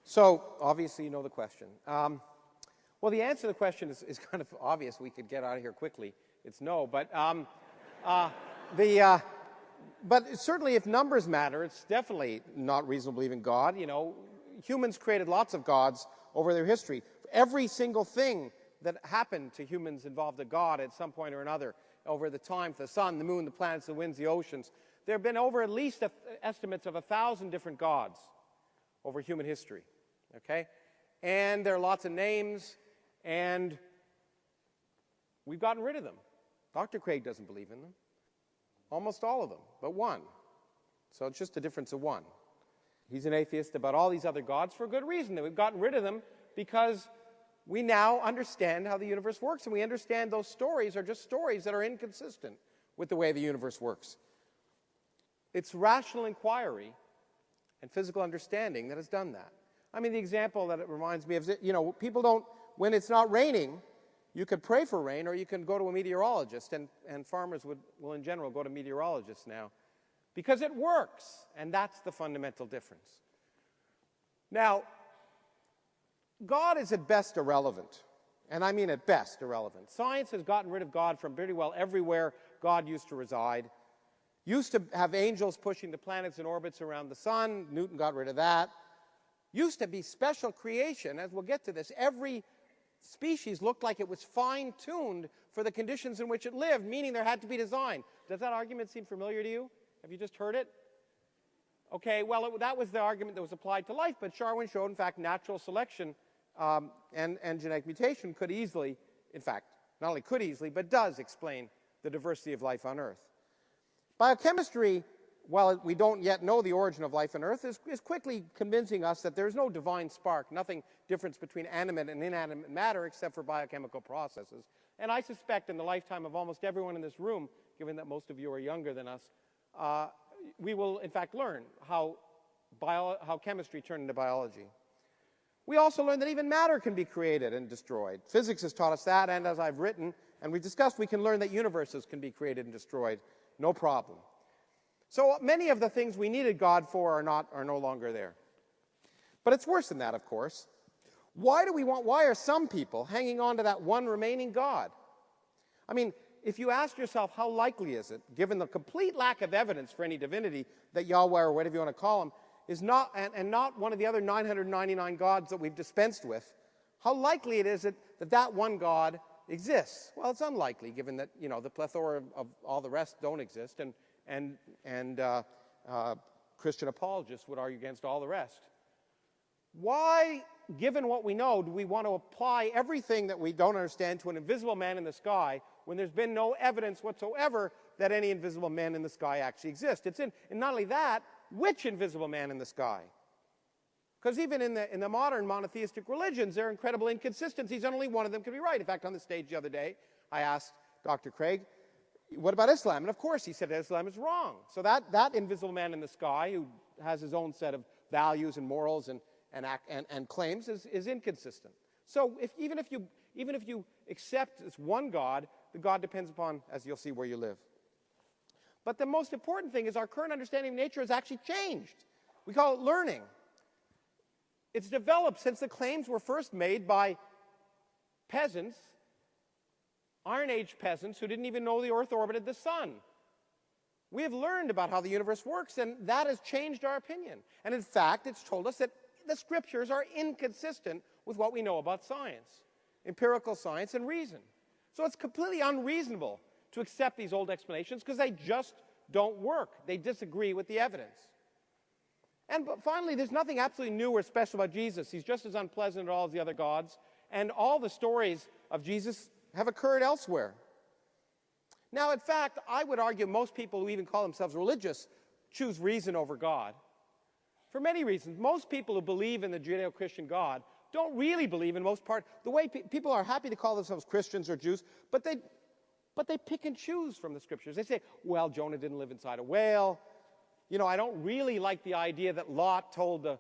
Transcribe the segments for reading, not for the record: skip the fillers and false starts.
So, obviously, you know the question. Well, the answer to the question is kind of obvious. We could get out of here quickly. It's no. But certainly, if numbers matter, it's definitely not reasonable to believe in God. You know, humans created lots of gods over their history. Every single thing that happened to humans involved a god at some point or another over the time. The sun, the moon, the planets, the winds, the oceans. There have been over at least estimates of 1,000 different gods over human history. Okay? And there are lots of names, and we've gotten rid of them. Dr. Craig doesn't believe in them. Almost all of them, but one. So it's just a difference of one. He's an atheist about all these other gods for a good reason. That we've gotten rid of them because we now understand how the universe works, and we understand those stories are just stories that are inconsistent with the way the universe works. It's rational inquiry and physical understanding that has done that. I mean, the example that it reminds me of, you know, people don't, when it's not raining, you could pray for rain, or you can go to a meteorologist, and farmers will in general go to meteorologists now, because it works, and that's the fundamental difference. Now, God is at best irrelevant, and I mean at best irrelevant. Science has gotten rid of God from pretty well everywhere God used to reside. Used to have angels pushing the planets in orbits around the sun. Newton got rid of that. Used to be special creation, as we'll get to this. Every species looked like it was fine-tuned for the conditions in which it lived, meaning there had to be design. Does that argument seem familiar to you? Have you just heard it? Okay, well, that was the argument that was applied to life, but Darwin showed, in fact, natural selection and genetic mutation could easily, in fact, not only could easily, but does explain the diversity of life on Earth. Biochemistry, while we don't yet know the origin of life on Earth, is quickly convincing us that there's no divine spark, nothing difference between animate and inanimate matter except for biochemical processes. And I suspect in the lifetime of almost everyone in this room, given that most of you are younger than us, we will, in fact, learn how chemistry turned into biology. We also learn that even matter can be created and destroyed. Physics has taught us that, and as I've written and we've discussed, we can learn that universes can be created and destroyed. No problem. So many of the things we needed God for are no longer there. But it's worse than that, of course. Why are some people hanging on to that one remaining God? I mean, if you ask yourself how likely is it, given the complete lack of evidence for any divinity, that Yahweh, or whatever you want to call him, is not, and not one of the other 999 gods that we've dispensed with, how likely it is that one God exists? Well, it's unlikely, given that, you know, the plethora of all the rest don't exist, and Christian apologists would argue against all the rest. Why, given what we know, do we want to apply everything that we don't understand to an invisible man in the sky when there's been no evidence whatsoever that any invisible man in the sky actually exists? And not only that, which invisible man in the sky? Because even in the modern monotheistic religions, there are incredible inconsistencies, and only one of them can be right. In fact, on the stage the other day, I asked Dr. Craig, what about Islam? And of course he said Islam is wrong. So that invisible man in the sky, who has his own set of values and morals and claims, is inconsistent. So even if you accept this one God, the God depends upon, as you'll see, where you live. But the most important thing is our current understanding of nature has actually changed. We call it learning. It's developed since the claims were first made by peasants, Iron Age peasants, who didn't even know the Earth orbited the sun. We have learned about how the universe works, and that has changed our opinion. And in fact, it's told us that the scriptures are inconsistent with what we know about science, empirical science and reason. So it's completely unreasonable to accept these old explanations because they just don't work. They disagree with the evidence. And finally, there's nothing absolutely new or special about Jesus. He's just as unpleasant at all as the other gods. And all the stories of Jesus have occurred elsewhere. Now, in fact, I would argue most people who even call themselves religious choose reason over God. For many reasons. Most people who believe in the Judeo-Christian God don't really believe, in most part, the way people are happy to call themselves Christians or Jews, but they pick and choose from the scriptures. They say, well, Jonah didn't live inside a whale. You know, I don't really like the idea that Lot told the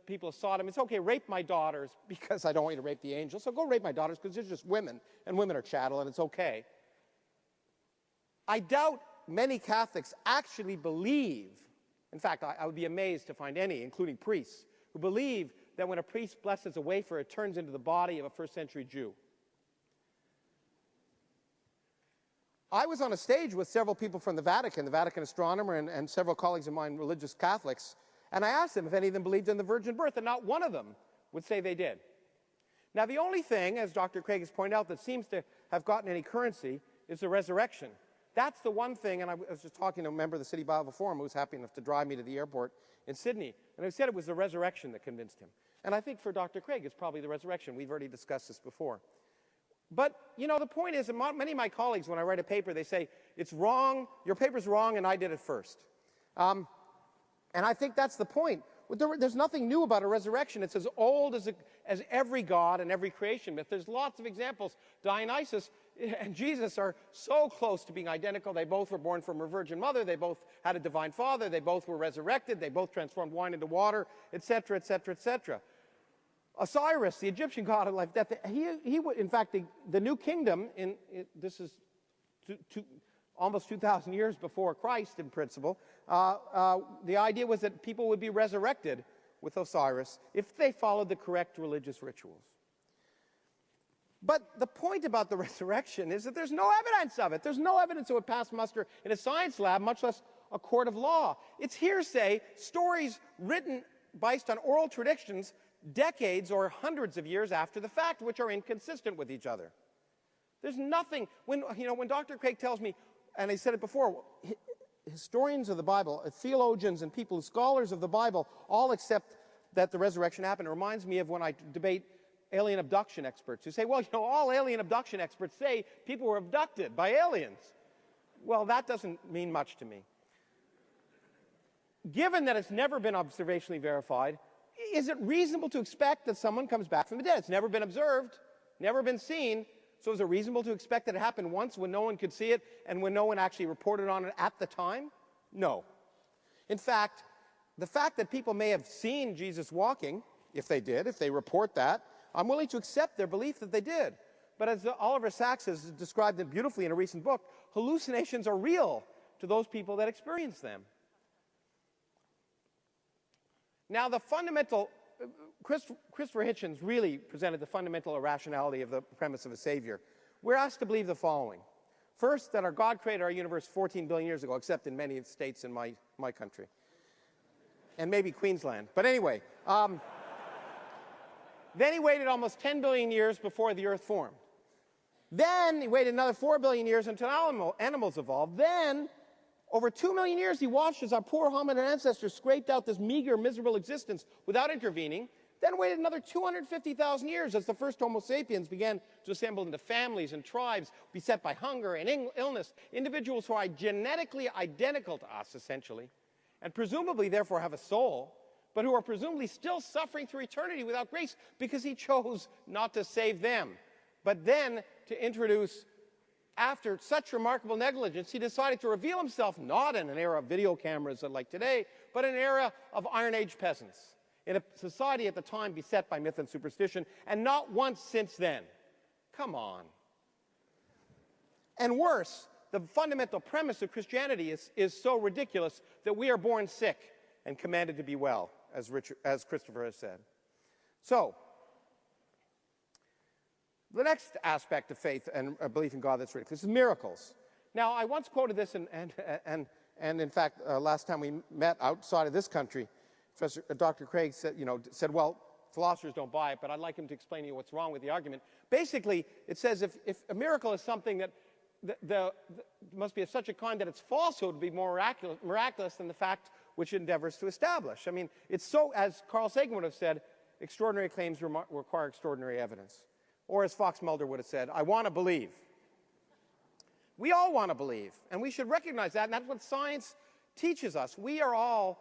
people of Sodom, it's okay, rape my daughters because I don't want you to rape the angels. So go rape my daughters because they're just women, and women are chattel, and it's okay. I doubt many Catholics actually believe, in fact, I would be amazed to find any, including priests, who believe that when a priest blesses a wafer, it turns into the body of a first-century Jew. I was on a stage with several people from the Vatican astronomer, and several colleagues of mine, religious Catholics, and I asked them if any of them believed in the virgin birth, and not one of them would say they did. Now, the only thing, as Dr. Craig has pointed out, that seems to have gotten any currency is the resurrection. That's the one thing, and I was just talking to a member of the City Bible Forum who was happy enough to drive me to the airport in Sydney, and he said it was the resurrection that convinced him. And I think for Dr. Craig, it's probably the resurrection. We've already discussed this before. But, you know, the point is, many of my colleagues, when I write a paper, they say, it's wrong, your paper's wrong, and I did it first. And I think that's the point. There's nothing new about a resurrection. It's as old as every god and every creation myth. There's lots of examples. Dionysus and Jesus are so close to being identical. They both were born from a virgin mother. They both had a divine father. They both were resurrected. They both transformed wine into water, etc., etc., etc. Osiris, the Egyptian god of life, death, in fact, the new kingdom, this is almost 2,000 years before Christ, in principle, the idea was that people would be resurrected with Osiris if they followed the correct religious rituals. But the point about the resurrection is that there's no evidence of it. There's no evidence it would pass muster in a science lab, much less a court of law. It's hearsay, stories written based on oral traditions decades or hundreds of years after the fact, which are inconsistent with each other. There's nothing, when Dr. Craig tells me, and I said it before, historians of the Bible, theologians and people, scholars of the Bible, all accept that the resurrection happened. It reminds me of when I debate alien abduction experts who say, well, you know, all alien abduction experts say people were abducted by aliens. Well, that doesn't mean much to me. Given that it's never been observationally verified, is it reasonable to expect that someone comes back from the dead? It's never been observed, never been seen. So is it reasonable to expect that it happened once when no one could see it and when no one actually reported on it at the time? No. In fact, the fact that people may have seen Jesus walking, if they report that, I'm willing to accept their belief that they did. But as Oliver Sacks has described it beautifully in a recent book, hallucinations are real to those people that experience them. Now, the fundamental, Christopher Hitchens really presented the fundamental irrationality of the premise of a savior. We're asked to believe the following. First, that our God created our universe 14 billion years ago, except in many states in my country. And maybe Queensland. But anyway, then he waited almost 10 billion years before the Earth formed. Then he waited another 4 billion years until animals evolved. Then, over 2 million years, he watched as our poor hominid ancestors scraped out this meager, miserable existence without intervening, then waited another 250,000 years as the first Homo sapiens began to assemble into families and tribes beset by hunger and illness, individuals who are genetically identical to us, essentially, and presumably, therefore, have a soul, but who are presumably still suffering through eternity without grace because he chose not to save them, but then to introduce. After such remarkable negligence, he decided to reveal himself not in an era of video cameras like today, but in an era of Iron Age peasants, in a society at the time beset by myth and superstition, and not once since then. Come on. And worse, the fundamental premise of Christianity is so ridiculous that we are born sick and commanded to be well, as Christopher has said. So, the next aspect of faith and a belief in God that's ridiculous is miracles. Now, I once quoted this, and in fact, last time we met outside of this country, Dr. Craig said, well, philosophers don't buy it, but I'd like him to explain to you what's wrong with the argument. Basically, it says if a miracle is something that must be of such a kind that its falsehood would be more miraculous than the fact which it endeavors to establish. I mean, it's so, as Carl Sagan would have said, extraordinary claims require extraordinary evidence. Or as Fox Mulder would have said, I want to believe. We all want to believe, and we should recognize that, and that's what science teaches us. We are all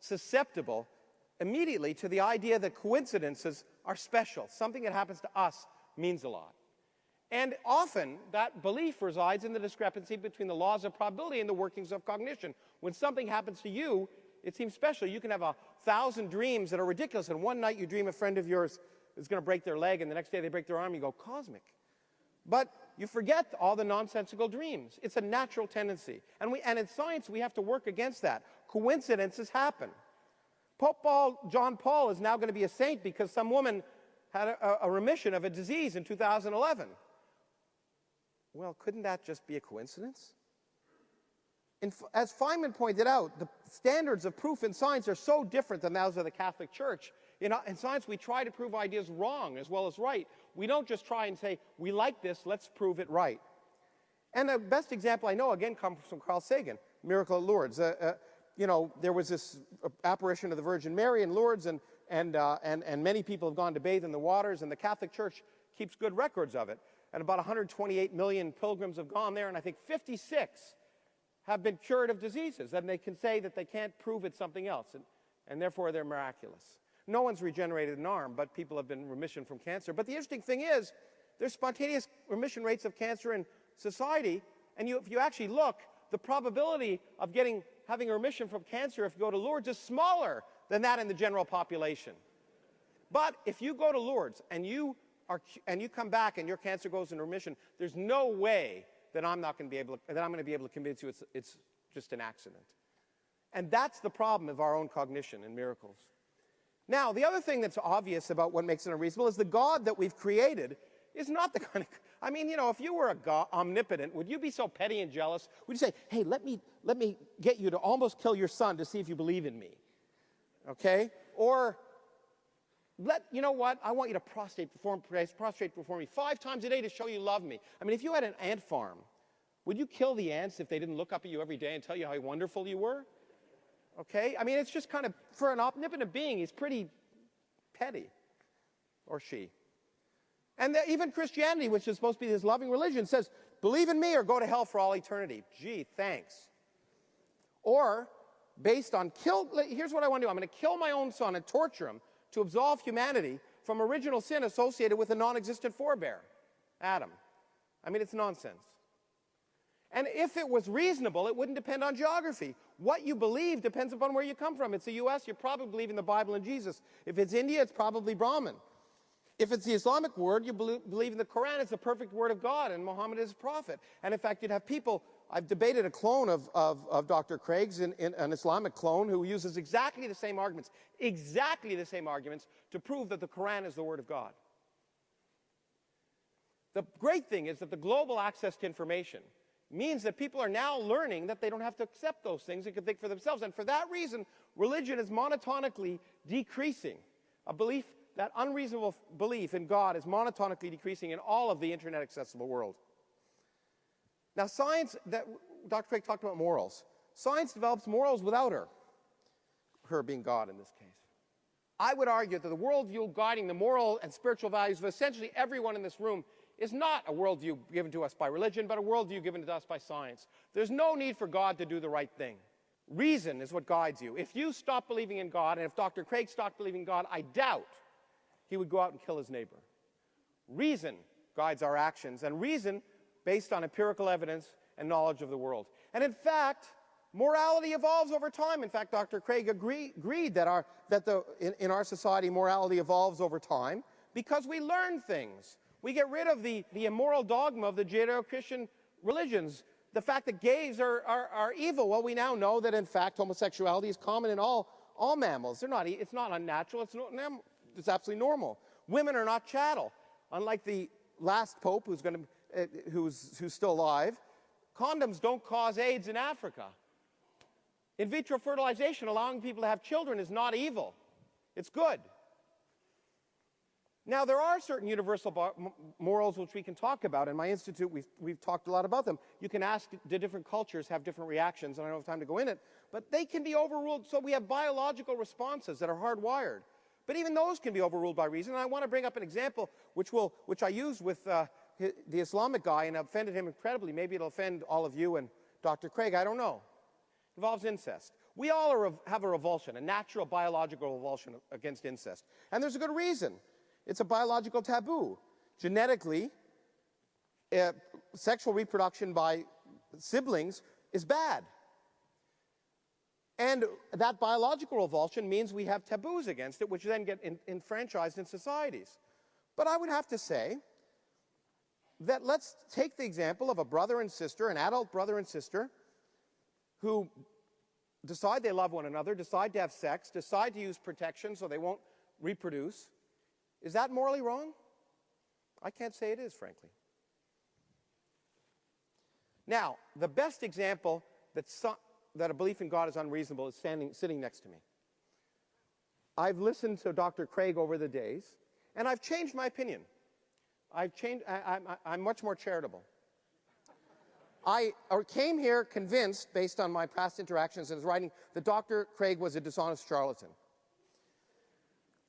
susceptible immediately to the idea that coincidences are special. Something that happens to us means a lot. And often, that belief resides in the discrepancy between the laws of probability and the workings of cognition. When something happens to you, it seems special. You can have 1,000 dreams that are ridiculous, and one night you dream a friend of yours is going to break their leg, and the next day they break their arm, you go, cosmic. But you forget all the nonsensical dreams. It's a natural tendency. And in science, we have to work against that. Coincidences happen. John Paul is now going to be a saint because some woman had a remission of a disease in 2011. Well, couldn't that just be a coincidence? As Feynman pointed out, the standards of proof in science are so different than those of the Catholic Church. In science, we try to prove ideas wrong as well as right. We don't just try and say, we like this, let's prove it right. And the best example I know, again, comes from Carl Sagan, Miracle at Lourdes. There was this apparition of the Virgin Mary in Lourdes, and many people have gone to bathe in the waters, and the Catholic Church keeps good records of it. And about 128 million pilgrims have gone there, and I think 56 have been cured of diseases, and they can say that they can't prove it's something else, and therefore they're miraculous. No one's regenerated an arm, but people have been in remission from cancer. But the interesting thing is, there's spontaneous remission rates of cancer in society, and if you actually look, the probability of having a remission from cancer if you go to Lourdes is smaller than that in the general population. But if you go to Lourdes and you come back and your cancer goes into remission, there's no way that I'm going to be able to convince you it's just an accident. And that's the problem of our own cognition in miracles. Now, the other thing that's obvious about what makes it unreasonable is the God that we've created is not the kind of... if you were a God, omnipotent, would you be so petty and jealous? Would you say, hey, let me get you to almost kill your son to see if you believe in me? Okay? Or, you know what? I want you to prostrate before me 5 times a day to show you love me. If you had an ant farm, would you kill the ants if they didn't look up at you every day and tell you how wonderful you were? Okay? It's just kind of, for an omnipotent being, he's pretty petty. Or she. And even Christianity, which is supposed to be this loving religion, says, believe in me or go to hell for all eternity. Gee, thanks. Or, based on here's what I want to do. I'm going to kill my own son and torture him to absolve humanity from original sin associated with a non-existent forebear, Adam. It's nonsense. And if it was reasonable, it wouldn't depend on geography. What you believe depends upon where you come from. It's the U.S., you probably believe in the Bible and Jesus. If it's India, it's probably Brahmin. If it's the Islamic word, you believe in the Quran. It's the perfect word of God, and Muhammad is a prophet. And in fact, you'd have people... I've debated a clone of Dr. Craig's, in an Islamic clone, who uses exactly the same arguments to prove that the Quran is the word of God. The great thing is that the global access to information means that people are now learning that they don't have to accept those things and can think for themselves. And for that reason, religion is monotonically decreasing. That unreasonable belief in God is monotonically decreasing in all of the internet accessible world. Now, science, Dr. Craig talked about morals. Science develops morals without her being God in this case. I would argue that the worldview guiding the moral and spiritual values of essentially everyone in this room is not a worldview given to us by religion, but a worldview given to us by science. There's no need for God to do the right thing. Reason is what guides you. If you stop believing in God, and if Dr. Craig stopped believing in God, I doubt he would go out and kill his neighbor. Reason guides our actions, and reason based on empirical evidence and knowledge of the world. And in fact, morality evolves over time. In fact, Dr. Craig agreed that in our society, morality evolves over time because we learn things. We get rid of the immoral dogma of the Judeo-Christian religions. The fact that gays are evil. Well, we now know that, in fact, homosexuality is common in all mammals. It's not unnatural. It's absolutely normal. Women are not chattel. Unlike the last pope who's still alive, condoms don't cause AIDS in Africa. In vitro fertilization, allowing people to have children, is not evil. It's good. Now, there are certain universal morals which we can talk about. In my institute, we've talked a lot about them. You can ask, do different cultures have different reactions? And I don't have time to go in it. But they can be overruled. So we have biological responses that are hardwired. But even those can be overruled by reason. And I want to bring up an example which I used with the Islamic guy, and offended him incredibly. Maybe it'll offend all of you and Dr. Craig. I don't know. It involves incest. We all have a revulsion, a natural biological revulsion against incest. And there's a good reason. It's a biological taboo. Genetically, sexual reproduction by siblings is bad. And that biological revulsion means we have taboos against it, which then get enfranchised in societies. But I would have to say that let's take the example of a brother and sister, an adult brother and sister, who decide they love one another, decide to have sex, decide to use protection so they won't reproduce. Is that morally wrong? I can't say it is, frankly. Now, the best example that a belief in God is unreasonable is sitting next to me. I've listened to Dr. Craig over the days, and I've changed my opinion. I'm much more charitable. I came here convinced, based on my past interactions in his writing, that Dr. Craig was a dishonest charlatan.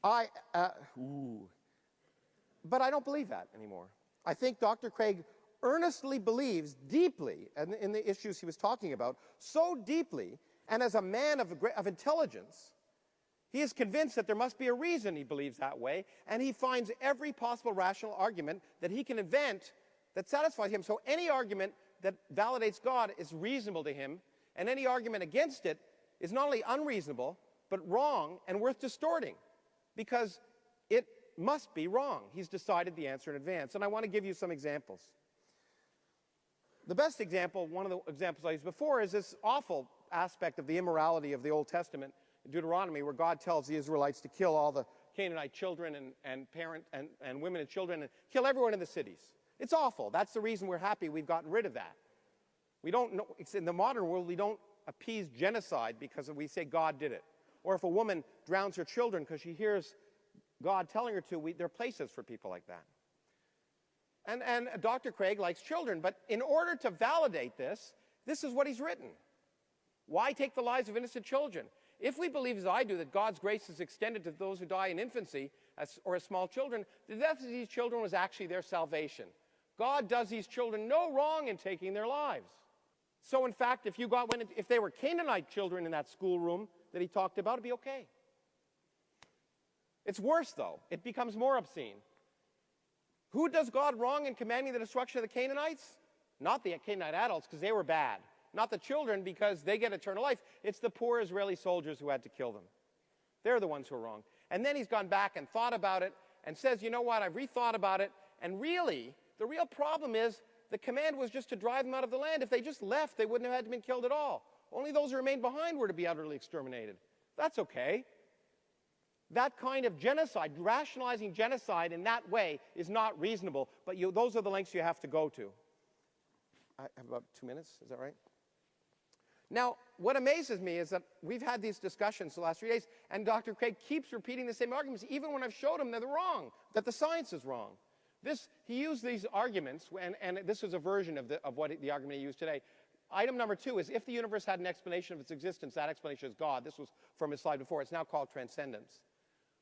But I don't believe that anymore. I think Dr. Craig earnestly believes deeply in the issues he was talking about, so deeply, and as a man of intelligence, he is convinced that there must be a reason he believes that way, and he finds every possible rational argument that he can invent that satisfies him. So any argument that validates God is reasonable to him, and any argument against it is not only unreasonable, but wrong and worth distorting, because it must be wrong. He's decided the answer in advance. And I want to give you some examples. The best example, one of the examples I used before, is this awful aspect of the immorality of the Old Testament in Deuteronomy, where God tells the Israelites to kill all the Canaanite children and women and children, and kill everyone in the cities. It's awful. That's the reason we're happy we've gotten rid of that. We don't know, in the modern world, we don't appease genocide because we say God did it. Or if a woman drowns her children because she hears God telling her to, there are places for people like that. And Dr. Craig likes children, but in order to validate this, this is what he's written. Why take the lives of innocent children? If we believe, as I do, that God's grace is extended to those who die in infancy or as small children, the death of these children was actually their salvation. God does these children no wrong in taking their lives. So, in fact, if they were Canaanite children in that schoolroom that he talked about, it'd be okay. It's worse, though. It becomes more obscene. Who does God wrong in commanding the destruction of the Canaanites? Not the Canaanite adults, because they were bad. Not the children, because they get eternal life. It's the poor Israeli soldiers who had to kill them. They're the ones who are wrong. And then he's gone back and thought about it and says, you know what, I've rethought about it, and really, the real problem is the command was just to drive them out of the land. If they just left, they wouldn't have had to been killed at all. Only those who remained behind were to be utterly exterminated. That's okay. That kind of genocide, rationalizing genocide in that way, is not reasonable, but those are the lengths you have to go to. I have about 2 minutes, is that right? Now, what amazes me is that we've had these discussions the last 3 days, and Dr. Craig keeps repeating the same arguments, even when I've showed him that they're wrong, that the science is wrong. He used these arguments, and this was a version of the argument he used today. Item number 2 is, if the universe had an explanation of its existence, that explanation is God. This was from his slide before. It's now called transcendence.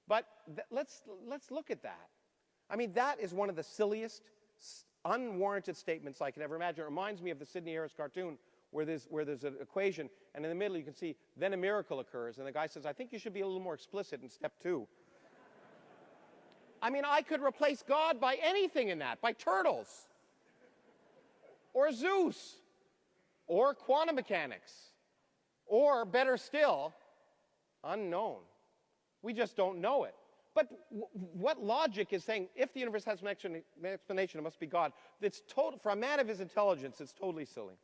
But let's look at that. I mean, that is one of the silliest, unwarranted statements I can ever imagine. It reminds me of the Sidney Harris cartoon where there's an equation, and in the middle you can see, then a miracle occurs. And the guy says, I think you should be a little more explicit in step 2. I mean, I could replace God by anything in that, by turtles, or Zeus, or quantum mechanics, or better still, unknown. We just don't know it. But what logic is saying, if the universe has an explanation, it must be God? For a man of his intelligence, it's totally silly.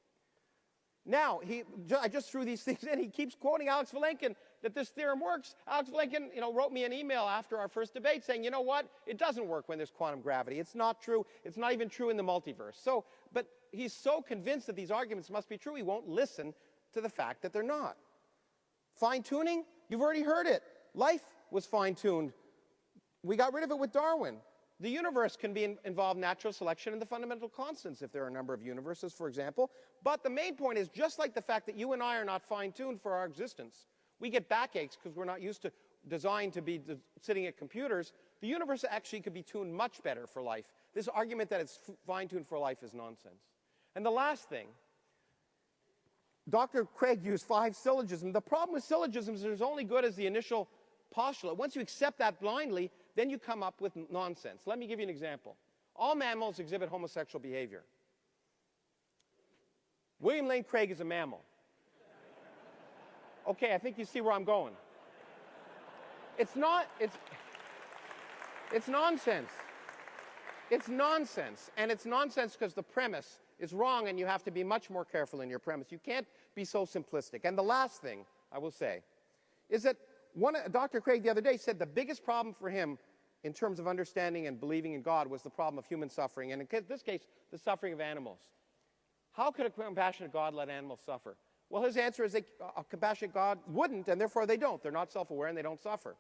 Now, I just threw these things in. He keeps quoting Alex Vilenkin that this theorem works. Alex Vilenkin, wrote me an email after our first debate saying, you know what? It doesn't work when there's quantum gravity. It's not true. It's not even true in the multiverse. But he's so convinced that these arguments must be true, he won't listen to the fact that they're not. Fine-tuning? You've already heard it. Life was fine-tuned. We got rid of it with Darwin. The universe can involve natural selection and the fundamental constants if there are a number of universes, for example. But the main point is, just like the fact that you and I are not fine-tuned for our existence, we get backaches because we're not designed to be sitting at computers, the universe actually could be tuned much better for life. This argument that it's fine-tuned for life is nonsense. And the last thing, Dr. Craig used 5 syllogisms. The problem with syllogisms is they're only good as the initial postulate. Once you accept that blindly, then you come up with nonsense. Let me give you an example. All mammals exhibit homosexual behavior. William Lane Craig is a mammal. Okay, I think you see where I'm going. It's nonsense. It's nonsense. And it's nonsense because the premise is wrong, and you have to be much more careful in your premise. You can't be so simplistic. And the last thing, I will say, is that Dr. Craig the other day said the biggest problem for him in terms of understanding and believing in God was the problem of human suffering, and in this case, the suffering of animals. How could a compassionate God let animals suffer? Well, his answer is a compassionate God wouldn't, and therefore they don't. They're not self-aware, and they don't suffer.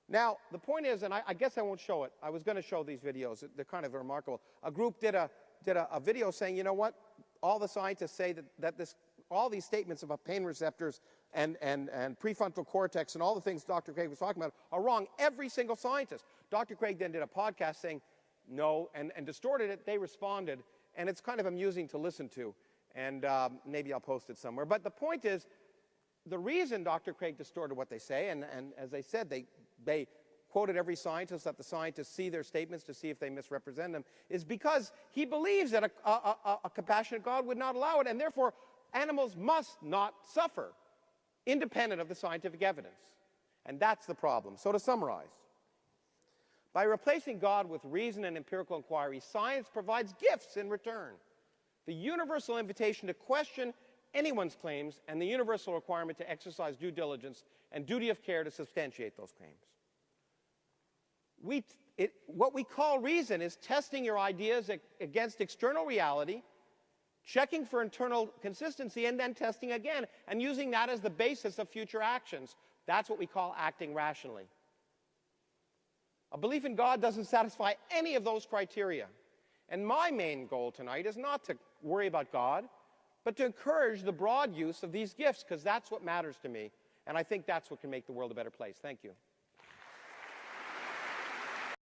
Now, the point is, and I guess I won't show it. I was going to show these videos. They're kind of remarkable. A group did a video saying, you know what? All the scientists say that all these statements about pain receptors and prefrontal cortex and all the things Dr. Craig was talking about are wrong. Every single scientist. Dr. Craig then did a podcast saying no and distorted it. They responded, and it's kind of amusing to listen to. And maybe I'll post it somewhere. But the point is, the reason Dr. Craig distorted what they say, and as I said, they quoted every scientist, let the scientists see their statements to see if they misrepresent them, is because he believes that a compassionate God would not allow it, and therefore animals must not suffer, independent of the scientific evidence. And that's the problem. So to summarize, by replacing God with reason and empirical inquiry, science provides gifts in return. The universal invitation to question anyone's claims and the universal requirement to exercise due diligence and duty of care to substantiate those claims. What we call reason is testing your ideas against external reality, checking for internal consistency, and then testing again, and using that as the basis of future actions. That's what we call acting rationally. A belief in God doesn't satisfy any of those criteria. And my main goal tonight is not to worry about God, but to encourage the broad use of these gifts, because that's what matters to me, and I think that's what can make the world a better place. Thank you.